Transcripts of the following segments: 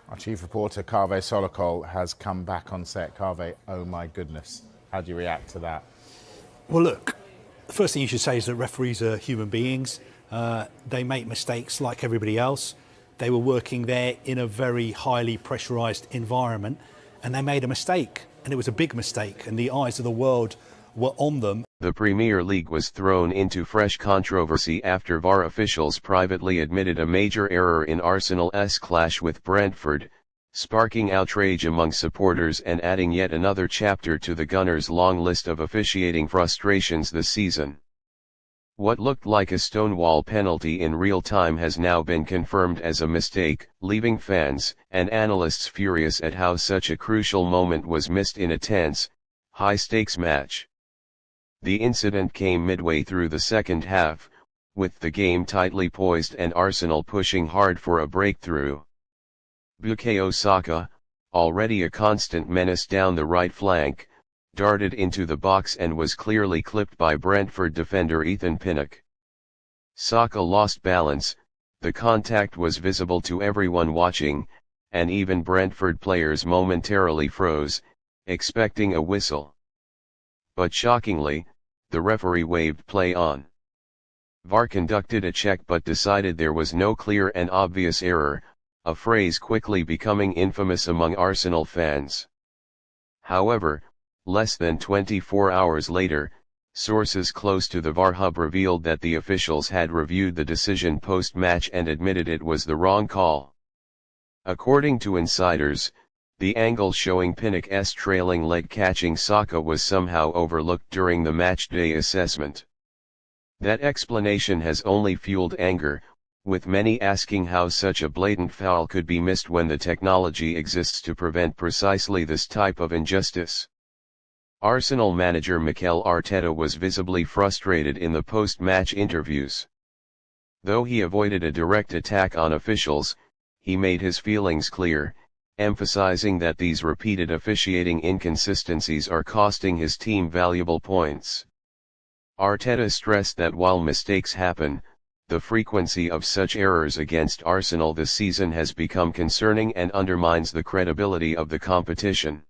Our chief reporter, Kaveh Solokol, has come back on set. Kaveh, oh my goodness. How do you react to that? Well, look, the first thing you should say is that referees are human beings. They make mistakes like everybody else. They were working there in a very highly pressurised environment, and they made a mistake, and it was a big mistake, and the eyes of the world were on them. The Premier League was thrown into fresh controversy after VAR officials privately admitted a major error in Arsenal's clash with Brentford, sparking outrage among supporters and adding yet another chapter to the Gunners' long list of officiating frustrations this season. What looked like a stonewall penalty in real time has now been confirmed as a mistake, leaving fans and analysts furious at how such a crucial moment was missed in a tense, high-stakes match. The incident came midway through the second half, with the game tightly poised and Arsenal pushing hard for a breakthrough. Bukayo Saka, already a constant menace down the right flank, darted into the box and was clearly clipped by Brentford defender Ethan Pinnock. Saka lost balance, the contact was visible to everyone watching, and even Brentford players momentarily froze, expecting a whistle. But shockingly, the referee waved play on. VAR conducted a check but decided there was no clear and obvious error, a phrase quickly becoming infamous among Arsenal fans. However, less than 24 hours later, sources close to the VAR hub revealed that the officials had reviewed the decision post-match and admitted it was the wrong call. According to insiders, the angle showing Pinnock's trailing leg catching Saka was somehow overlooked during the matchday assessment. That explanation has only fueled anger, with many asking how such a blatant foul could be missed when the technology exists to prevent precisely this type of injustice. Arsenal manager Mikel Arteta was visibly frustrated in the post-match interviews. Though he avoided a direct attack on officials, he made his feelings clear, emphasizing that these repeated officiating inconsistencies are costing his team valuable points. Arteta stressed that while mistakes happen, the frequency of such errors against Arsenal this season has become concerning and undermines the credibility of the competition.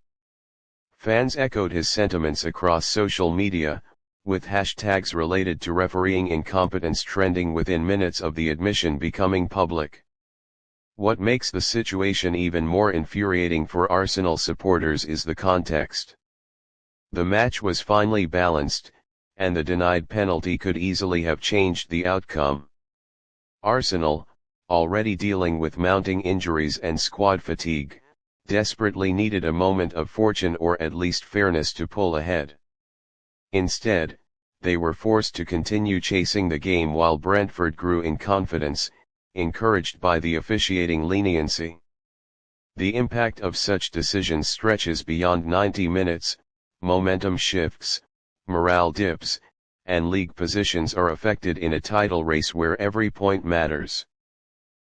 Fans echoed his sentiments across social media, with hashtags related to refereeing incompetence trending within minutes of the admission becoming public. What makes the situation even more infuriating for Arsenal supporters is the context. The match was finely balanced, and the denied penalty could easily have changed the outcome. Arsenal, already dealing with mounting injuries and squad fatigue, desperately needed a moment of fortune or at least fairness to pull ahead. Instead, they were forced to continue chasing the game while Brentford grew in confidence, encouraged by the officiating leniency. The impact of such decisions stretches beyond 90 minutes, momentum shifts, morale dips, and league positions are affected in a title race where every point matters.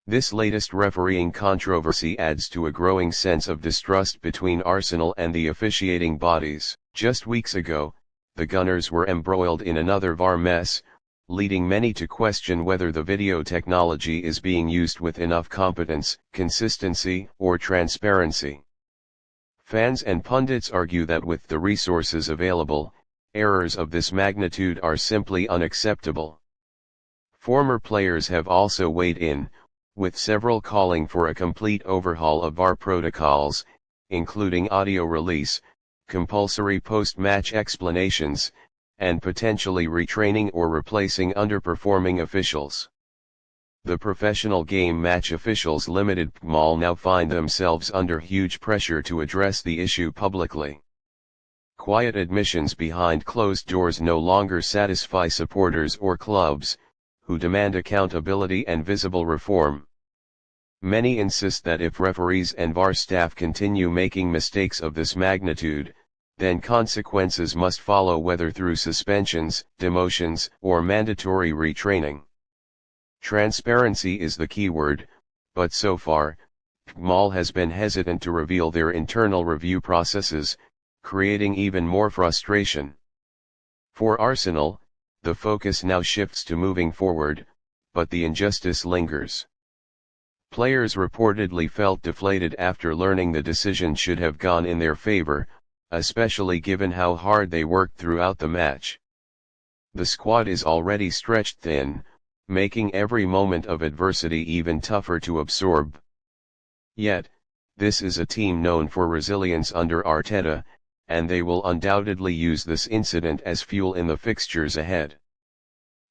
This latest refereeing controversy adds to a growing sense of distrust between Arsenal and the officiating bodies. Just weeks ago, the Gunners were embroiled in another VAR mess, leading many to question whether the video technology is being used with enough competence, consistency, or transparency. Fans and pundits argue that with the resources available, errors of this magnitude are simply unacceptable. Former players have also weighed in, with several calling for a complete overhaul of VAR protocols, including audio release, compulsory post-match explanations, and potentially retraining or replacing underperforming officials. The Professional Game Match Officials Limited PGMOL now find themselves under huge pressure to address the issue publicly. Quiet admissions behind closed doors no longer satisfy supporters or clubs, who demand accountability and visible reform. Many insist that if referees and VAR staff continue making mistakes of this magnitude, then consequences must follow, whether through suspensions, demotions, or mandatory retraining. Transparency is the key word, but so far, PGMOL has been hesitant to reveal their internal review processes, creating even more frustration. For Arsenal, the focus now shifts to moving forward, but the injustice lingers. Players reportedly felt deflated after learning the decision should have gone in their favor, especially given how hard they worked throughout the match. The squad is already stretched thin, making every moment of adversity even tougher to absorb. Yet, this is a team known for resilience under Arteta, and they will undoubtedly use this incident as fuel in the fixtures ahead.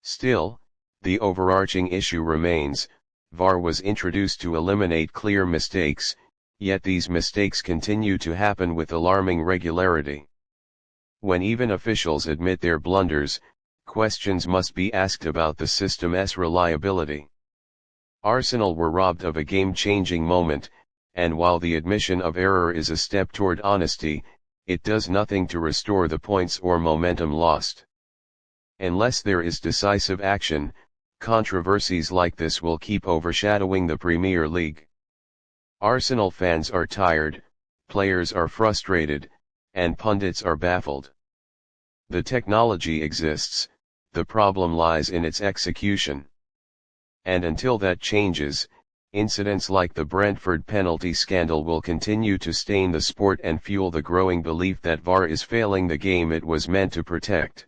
Still, the overarching issue remains: VAR was introduced to eliminate clear mistakes, yet these mistakes continue to happen with alarming regularity. When even officials admit their blunders, questions must be asked about the system's reliability. Arsenal were robbed of a game-changing moment, and while the admission of error is a step toward honesty, it does nothing to restore the points or momentum lost. Unless there is decisive action, controversies like this will keep overshadowing the Premier League. Arsenal fans are tired, players are frustrated, and pundits are baffled. The technology exists, the problem lies in its execution. And until that changes, incidents like the Brentford penalty scandal will continue to stain the sport and fuel the growing belief that VAR is failing the game it was meant to protect.